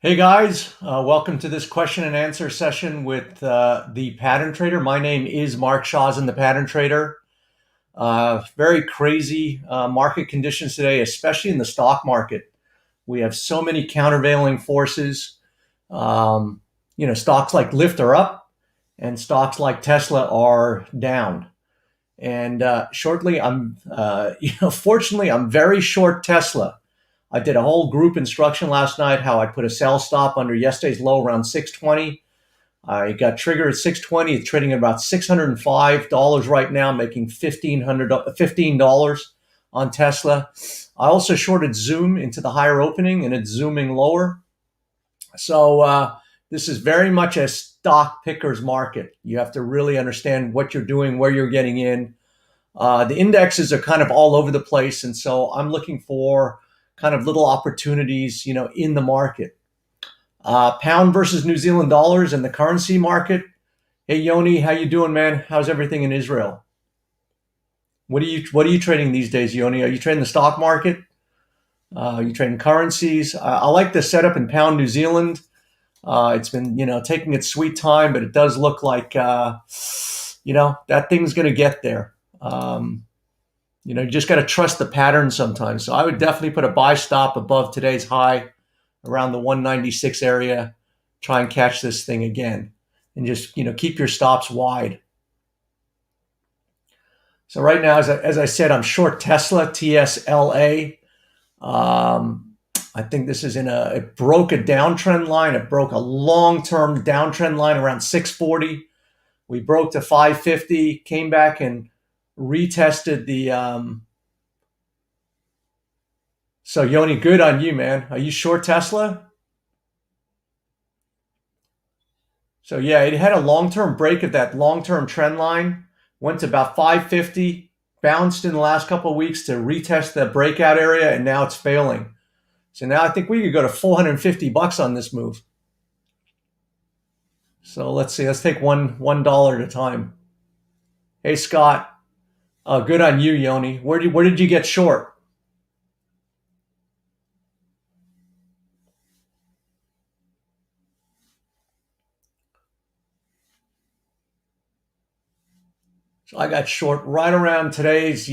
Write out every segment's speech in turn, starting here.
Hey guys, welcome to this question and answer session with the pattern trader. My name is Mark Shawzin, the pattern trader. Very crazy market conditions today, especially in the stock market. We have so many countervailing forces. Um, Stocks like Lyft are up, and stocks like Tesla are down. And shortly, fortunately, I'm very short Tesla. I did a whole group instruction last night how I put a sell stop under yesterday's low around 620. I got triggered at 620. It's trading at about $605 right now, making $15 on Tesla. I also shorted Zoom into the higher opening, and it's zooming lower. So this is very much a stock picker's market. You have to really understand what you're doing, where you're getting in. The indexes are kind of all over the place, and so I'm looking for kind of little opportunities, in the market. Pound versus New Zealand dollars in the currency market. Hey Yoni, how you doing, man? How's everything in Israel? What are you trading these days, Yoni? Are you trading the stock market? Are you trading currencies? I like the setup in pound New Zealand. It's been taking its sweet time, but it does look like that thing's going to get there. You just got to trust the pattern sometimes. So I would definitely put a buy stop above today's high around the 196 area. Try and catch this thing again, and just keep your stops wide. So right now, as I said, I'm short Tesla, TSLA. I think this is it broke a downtrend line. It broke a long-term downtrend line around 640. We broke to 550, came back and retested the. So Yoni, good on you, man. Are you short Tesla? So yeah, it had a long-term break of that long-term trend line, went to about 550, bounced in the last couple of weeks to retest the breakout area, and now it's failing. So now I think we could go to 450 bucks on this move. So let's see. Let's take $1 at a time. Hey Scott, good on you, Yoni. Where did you get short? So I got short right around yesterday's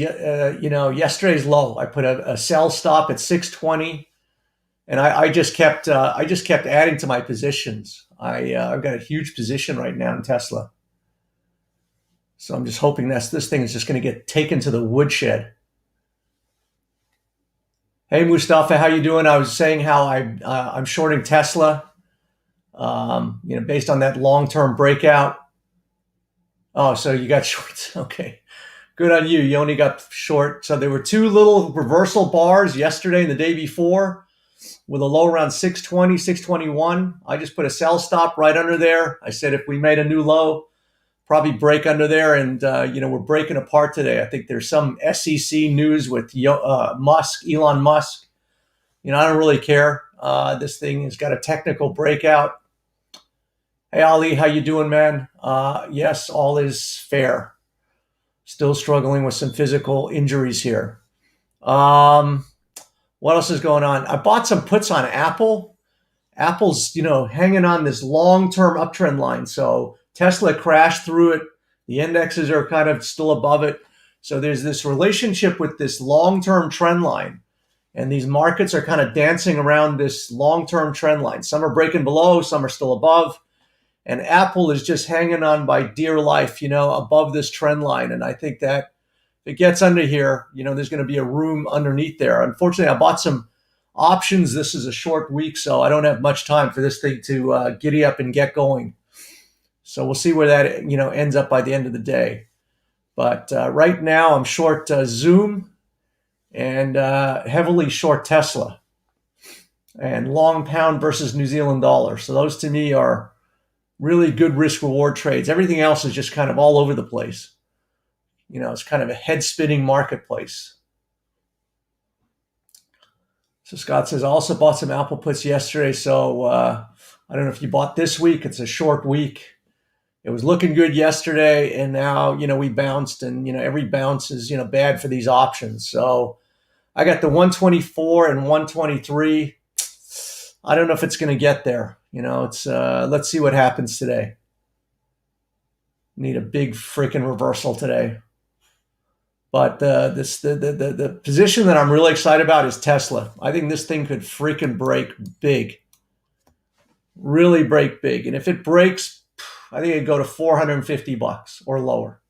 low. I put a sell stop at 620, and I just kept adding to my positions. I've got a huge position right now in Tesla, so I'm just hoping this thing is just going to get taken to the woodshed. Hey Mustafa, how you doing? I was saying how I'm shorting Tesla, based on that long term breakout. Oh, so you got short. Okay. Good on you. You only got short. So there were two little reversal bars yesterday and the day before with a low around 620, 621. I just put a sell stop right under there. I said if we made a new low, probably break under there. And, we're breaking apart today. I think there's some SEC news with Elon Musk. I don't really care. This thing has got a technical breakout. Hey Ali, how you doing, man? Yes, all is fair. Still struggling with some physical injuries here. Um, what else is going on? I bought some puts on Apple. Apple's, hanging on this long-term uptrend line. So Tesla crashed through it. The indexes are kind of still above it. So there's this relationship with this long-term trend line. And these markets are kind of dancing around this long-term trend line. Some are breaking below, some are still above. And Apple is just hanging on by dear life, above this trend line. And I think that if it gets under here, there's going to be a room underneath there. Unfortunately, I bought some options. This is a short week, so I don't have much time for this thing to giddy up and get going. So we'll see where that ends up by the end of the day. But right now, I'm short Zoom and heavily short Tesla and long pound versus New Zealand dollar. So those to me are really good risk reward trades. Everything else is just kind of all over the place. It's kind of a head spinning marketplace. So Scott says, I also bought some Apple puts yesterday. So I don't know if you bought this week. It's a short week. It was looking good yesterday, and now we bounced, and every bounce is bad for these options. So I got the 124 and 123. I don't know if it's going to get there. It's let's see what happens today. Need a big freaking reversal today. But the position that I'm really excited about is Tesla. I think this thing could freaking break big, really break big. And if it breaks, I think it'd go to $450 or lower.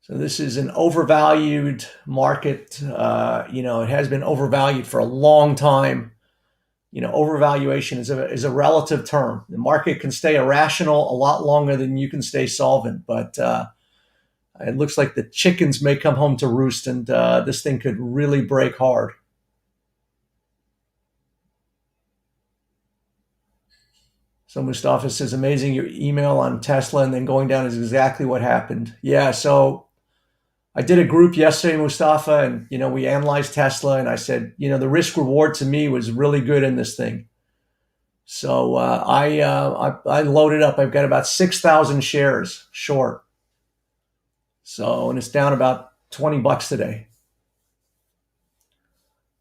So this is an overvalued market. It has been overvalued for a long time. Overvaluation is a relative term. The market can stay irrational a lot longer than you can stay solvent, but it looks like the chickens may come home to roost, and this thing could really break hard. So Mustafa says, amazing, your email on Tesla and then going down is exactly what happened. Yeah, so I did a group yesterday, Mustafa, and we analyzed Tesla, and I said, the risk reward to me was really good in this thing. So I loaded up. I've got about 6,000 shares short. So, and it's down about $20 today.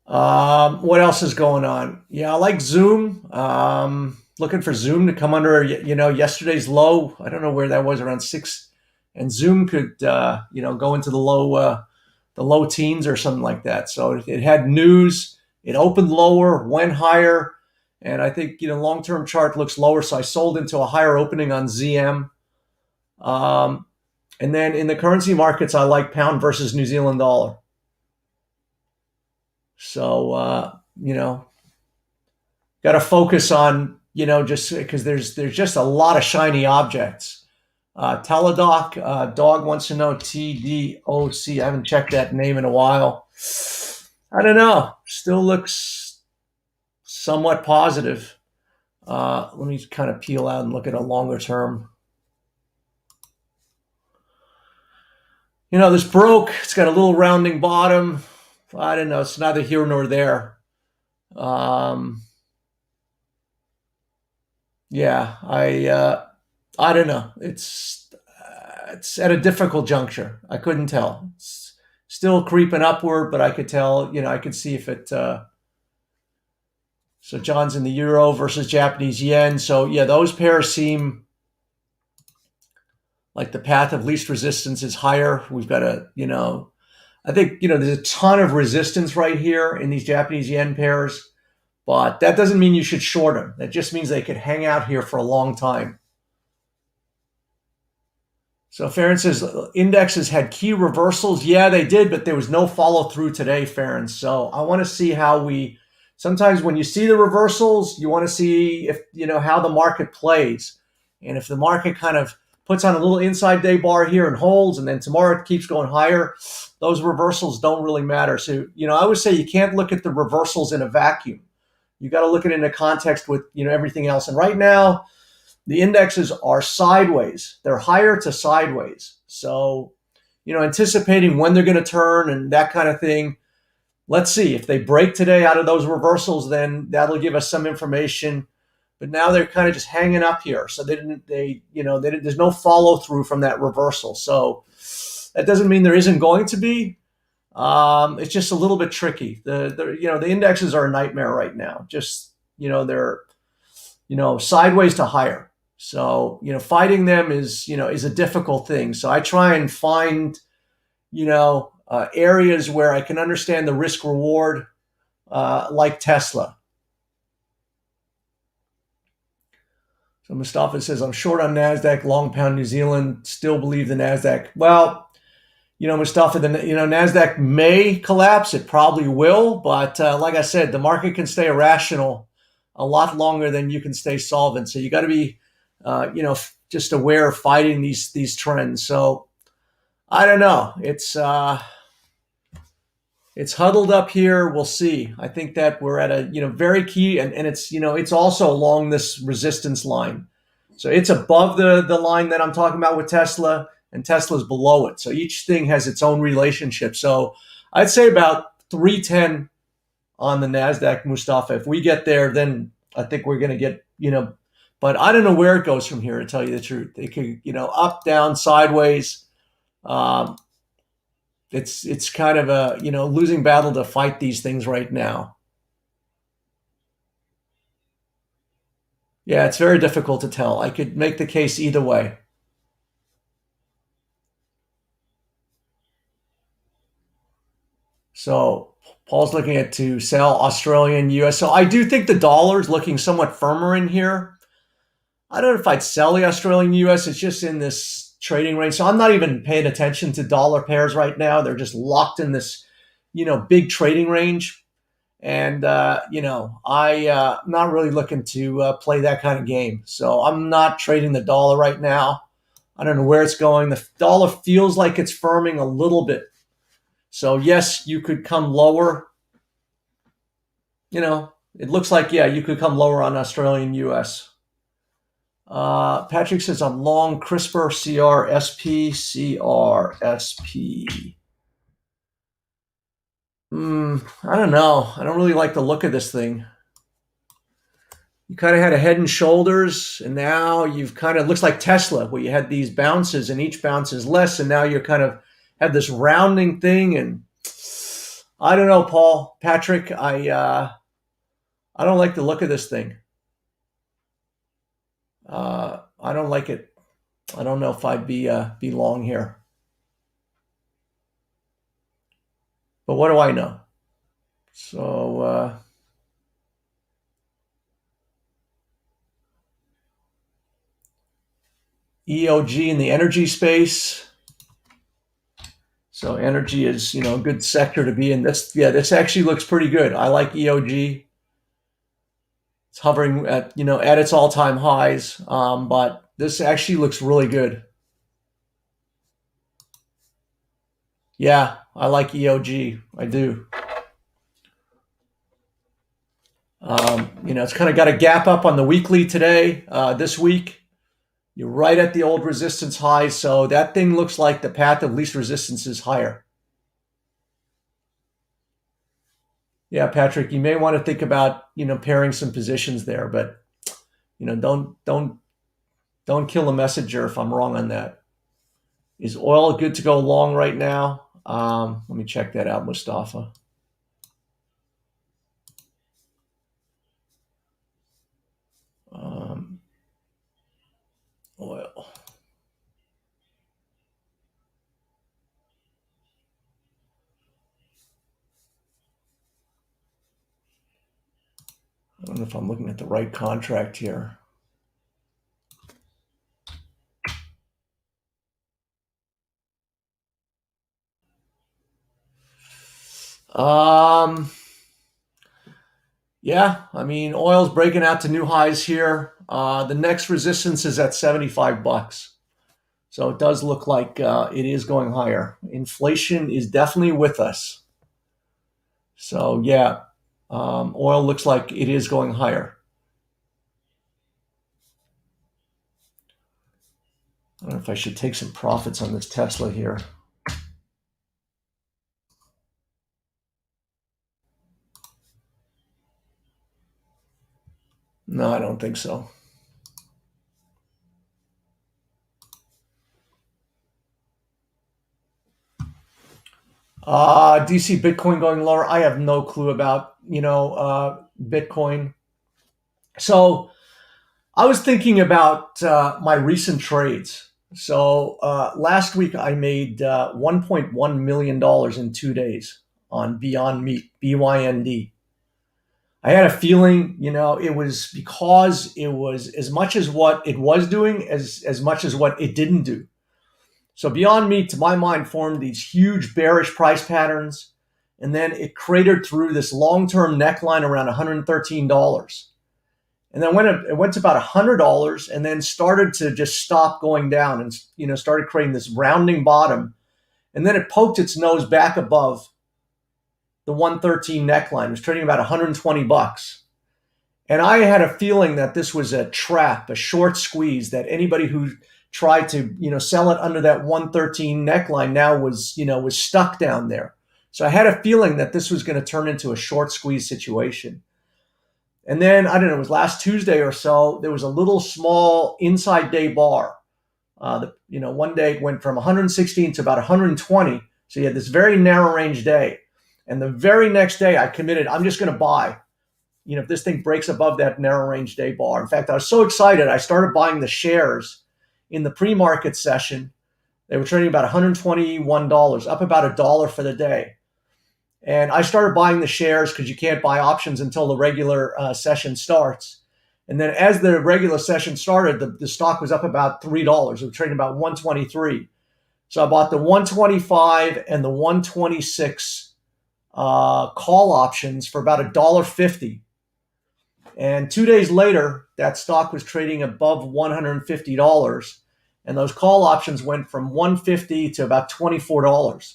What else is going on? Yeah, I like Zoom. Looking for Zoom to come under, yesterday's low. I don't know where that was, around 6. And Zoom could, go into the low teens or something like that. So it had news. It opened lower, went higher, and I think long-term chart looks lower. So I sold into a higher opening on ZM. And then in the currency markets, I like pound versus New Zealand dollar. So got to focus on just because there's just a lot of shiny objects. Teladoc, dog wants to know TDOC. I haven't checked that name in a while. I don't know. Still looks somewhat positive. Let me kind of peel out and look at a longer term. This broke. It's got a little rounding bottom. I don't know. It's neither here nor there. Yeah, I don't know. It's at a difficult juncture. I couldn't tell. It's still creeping upward, but I could tell. I could see if it. So John's in the euro versus Japanese yen. So yeah, those pairs seem like the path of least resistance is higher. We've got I think there's a ton of resistance right here in these Japanese yen pairs. But that doesn't mean you should short them. That just means they could hang out here for a long time. So Farron says, indexes had key reversals. Yeah, they did, but there was no follow through today, Farron. So I want to see how sometimes when you see the reversals, you want to see if, how the market plays. And if the market kind of puts on a little inside day bar here and holds, and then tomorrow it keeps going higher, those reversals don't really matter. So, I would say you can't look at the reversals in a vacuum. You got to look at it in a context with, everything else. And right now, the indexes are sideways. They're higher to sideways. So, anticipating when they're going to turn and that kind of thing. Let's see. If they break today out of those reversals, then that'll give us some information. But now they're kind of just hanging up here. So there's no follow through from that reversal. So that doesn't mean there isn't going to be. It's just a little bit tricky. The indexes are a nightmare right now. Just, they're, sideways to higher. So, fighting them is a difficult thing. So I try and find, areas where I can understand the risk reward, like Tesla. So Mustafa says, I'm short on NASDAQ, long pound New Zealand, still believe the NASDAQ. Well, Mustafa, NASDAQ may collapse. It probably will. But like I said, the market can stay irrational a lot longer than you can stay solvent. So you got to be, just aware of fighting these trends. So I don't know. It's huddled up here. We'll see. I think that we're at a, very key, and it's, it's also along this resistance line. So it's above the line that I'm talking about with Tesla, and Tesla's below it. So each thing has its own relationship. So I'd say about 310 on the NASDAQ, Mustafa. If we get there, then I think we're going to get, but I don't know where it goes from here, to tell you the truth. It could, up, down, sideways. It's kind of a losing battle to fight these things right now. Yeah, it's very difficult to tell. I could make the case either way. So Paul's looking at to sell Australian US. So I do think the dollar is looking somewhat firmer in here. I don't know if I'd sell the Australian US. It's just in this trading range. So I'm not even paying attention to dollar pairs right now. They're just locked in this, big trading range. And, not really looking to play that kind of game. So I'm not trading the dollar right now. I don't know where it's going. The dollar feels like it's firming a little bit. So yes, you could come lower. It looks like, yeah, you could come lower on Australian US. Patrick says I'm long CRISPR CRSP CRSP. I don't know. I don't really like the look of this thing. You kind of had a head and shoulders, and now you've kind of looks like Tesla, where you had these bounces, and each bounce is less, and now you're kind of have this rounding thing, and I don't know, Paul, Patrick, I don't like the look of this thing. I don't like it. I don't know if I'd be long here, but what do I know? So EOG in the energy space. So energy is a good sector to be in. This actually looks pretty good. I like EOG. It's hovering at its all-time highs, but this actually looks really good. Yeah, I like EOG. I do. It's kind of got a gap up on the weekly today, this week. You're right at the old resistance high, so that thing looks like the path of least resistance is higher. Yeah, Patrick, you may want to think about pairing some positions there, but don't kill the messenger if I'm wrong on that. Is oil good to go long right now? Let me check that out, Mustafa. Oil. I don't know if I'm looking at the right contract here. Yeah, I mean, oil's breaking out to new highs here. The next resistance is at $75. So it does look like it is going higher. Inflation is definitely with us. So yeah, oil looks like it is going higher. I don't know if I should take some profits on this Tesla here. No, I don't think so. Do you see Bitcoin going lower? I have no clue about Bitcoin. So I was thinking about my recent trades. So last week I made $1.1 million in 2 days on Beyond Meat, BYND. I had a feeling, it was because it was as much as what it was doing as much as what it didn't do. So Beyond Meat, to my mind, formed these huge bearish price patterns, and then it cratered through this long-term neckline around $113. And then when it went to about $100 and then started to just stop going down and started creating this rounding bottom. And then it poked its nose back above the 113 neckline. It was trading about $120. And I had a feeling that this was a trap, a short squeeze, that anybody who tried to, sell it under that 113 neckline now was stuck down there. So I had a feeling that this was going to turn into a short squeeze situation. And then, I don't know, it was last Tuesday or so, there was a little small inside day bar. One day it went from 116 to about 120. So you had this very narrow range day. And the very next day I committed, I'm just going to buy, if this thing breaks above that narrow range day bar. In fact, I was so excited, I started buying the shares in the pre-market session. They were trading about $121, up about $1 for the day. And I started buying the shares because you can't buy options until the regular session starts. And then as the regular session started, the stock was up about $3. It was trading about 123. So I bought the 125 and the 126 call options for about $1.50. And 2 days later, that stock was trading above $150. And those call options went from $150 to about $24.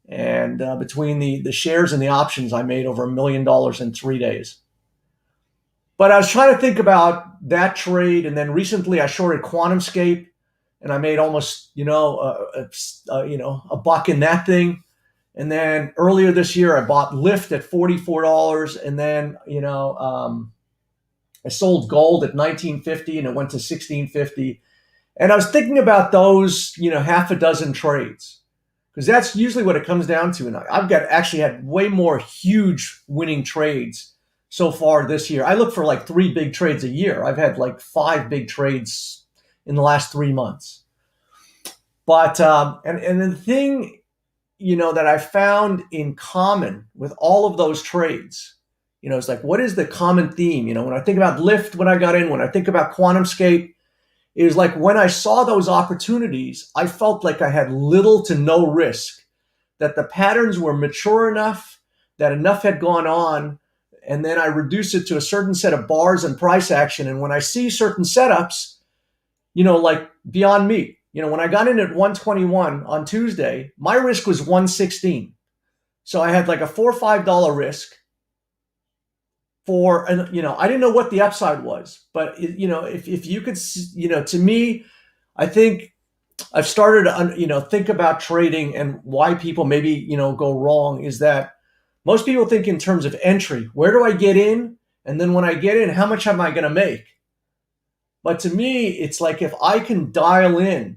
And between the shares and the options, I made over $1 million in 3 days. But I was trying to think about that trade. And then recently I shorted QuantumScape and I made almost, a buck in that thing. And then earlier this year, I bought Lyft at $44. And then, I sold gold at $19.50 and it went to $16.50. And I was thinking about those, half a dozen trades, because that's usually what it comes down to. And I've actually had way more huge winning trades so far this year. I look for like 3 big trades a year. I've had like 5 big trades in the last 3 months. But, and the thing, that I found in common with all of those trades, it's like, what is the common theme? When I think about Lyft, when I got in, when I think about QuantumScape, it was like when I saw those opportunities, I felt like I had little to no risk, that the patterns were mature enough, that enough had gone on, and then I reduced it to a certain set of bars and price action. And when I see certain setups, like Beyond Meat, when I got in at 121 on Tuesday, my risk was 116. So I had like a $4 or $5 risk for, and I didn't know what the upside was, but if you could, to me, I think I've started to, think about trading, and why people maybe, go wrong is that most people think in terms of entry. Where do I get in? And then when I get in, how much am I going to make? But to me, it's like, if I can dial in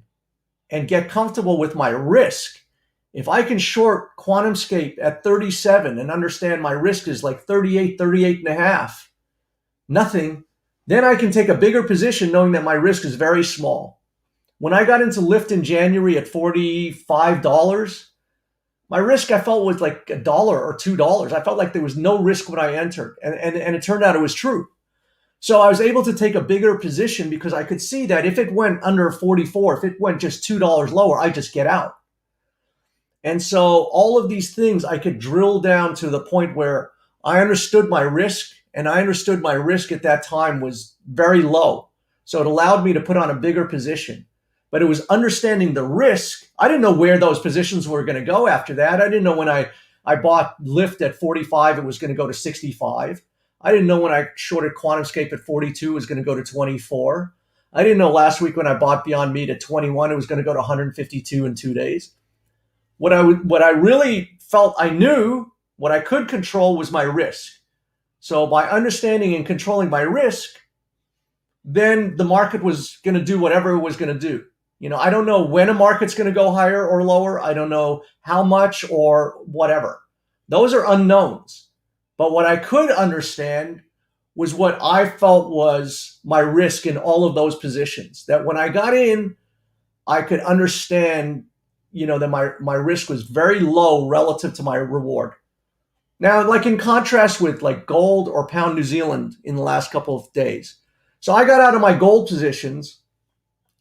and get comfortable with my risk, if I can short QuantumScape at 37 and understand my risk is like 38 and a half, nothing, then I can take a bigger position knowing that my risk is very small. When I got into Lyft in January at $45, my risk I felt was like $1 or $2. I felt like there was no risk when I entered. And it turned out it was true. So I was able to take a bigger position because I could see that if it went under 44, if it went just $2 lower, I just get out. And so all of these things I could drill down to the point where I understood my risk, and I understood my risk at that time was very low. So it allowed me to put on a bigger position. But it was understanding the risk. I didn't know where those positions were going to go after that. I didn't know when I bought Lyft at 45, it was going to go to 65. I didn't know when I shorted QuantumScape at 42, it was going to go to 24. I didn't know last week when I bought Beyond Meat at 21, it was going to go to 152 in 2 days. What I really felt I knew, what I could control was my risk. So by understanding and controlling my risk, then the market was going to do whatever it was going to do. I don't know when a market's going to go higher or lower. I don't know how much or whatever. Those are unknowns. But what I could understand was what I felt was my risk in all of those positions. That when I got in, I could understand, that my risk was very low relative to my reward. Now, like in contrast with like gold or pound New Zealand in the last couple of days. So I got out of my gold positions,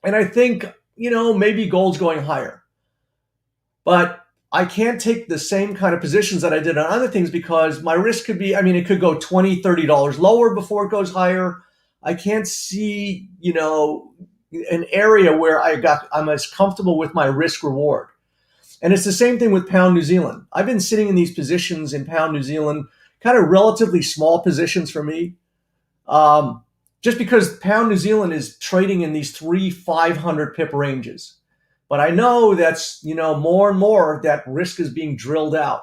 and I think, maybe gold's going higher. But I can't take the same kind of positions that I did on other things, because my risk could be, it could go $20, $30 lower before it goes higher. I can't see, an area where I'm as comfortable with my risk reward. And it's the same thing with pound New Zealand. I've been sitting in these positions in pound New Zealand, kind of relatively small positions for me. Just because pound New Zealand is trading in these 500 pip ranges. But I know that's, more and more that risk is being drilled out.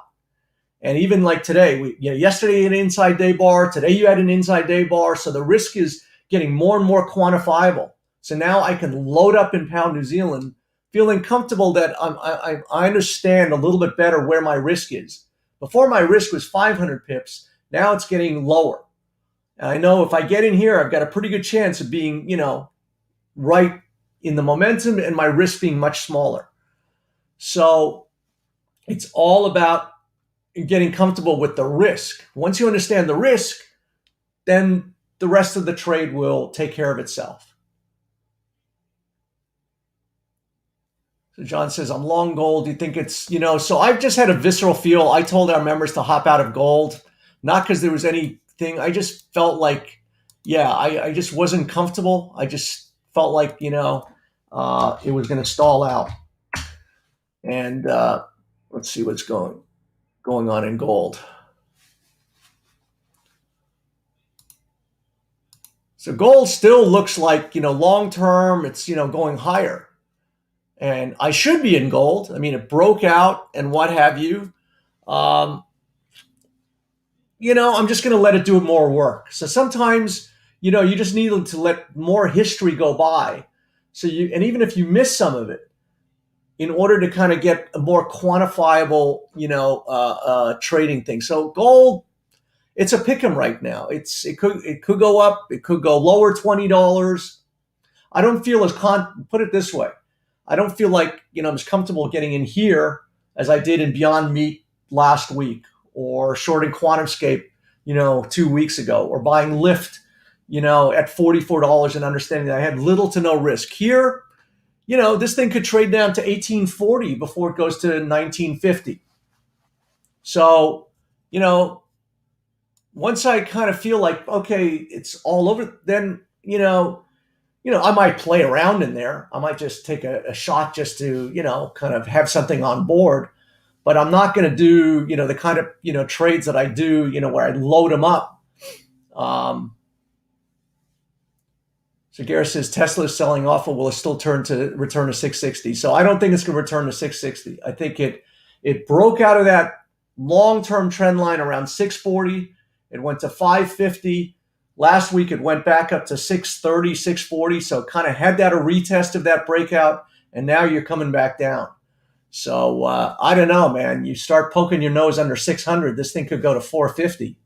And even like today, yesterday an inside day bar, today you had an inside day bar. So the risk is getting more and more quantifiable. So now I can load up in pound New Zealand feeling comfortable that I understand a little bit better where my risk is. Before my risk was 500 pips. Now it's getting lower. And I know if I get in here, I've got a pretty good chance of being, right in the momentum and my risk being much smaller. So it's all about getting comfortable with the risk. Once you understand the risk, then the rest of the trade will take care of itself. So John says, I'm long gold. Do you think it's, so I've just had a visceral feel. I told our members to hop out of gold, not because there was anything. I just felt like, yeah, I just wasn't comfortable. I just felt like, it was going to stall out. And let's see what's going on in gold. So gold still looks like, long term, it's, going higher. And I should be in gold. I mean, it broke out and what have you. I'm just going to let it do more work. So sometimes, you just need to let more history go by. And even if you miss some of it, in order to kind of get a more quantifiable, trading thing. So gold, it's a pick 'em right now. It could go up, it could go lower $20. I don't feel put it this way. I don't feel like, I'm as comfortable getting in here as I did in Beyond Meat last week, or shorting QuantumScape, 2 weeks ago, or buying Lyft, at $44 and understanding that I had little to no risk. Here, this thing could trade down to 1840 before it goes to 1950. So, once I kind of feel like, okay, it's all over, then, I might play around in there. I might just take a shot just to, kind of have something on board. But I'm not going to do, the kind of, trades that I do, where I load them up. So Gareth says Tesla is selling off, or will it still return to 660? So I don't think it's going to return to 660. I think it broke out of that long-term trend line around 640. It went to 550. Last week, it went back up to 630, 640. So kind of had that a retest of that breakout. And now you're coming back down. So I don't know, man. You start poking your nose under 600, this thing could go to 450.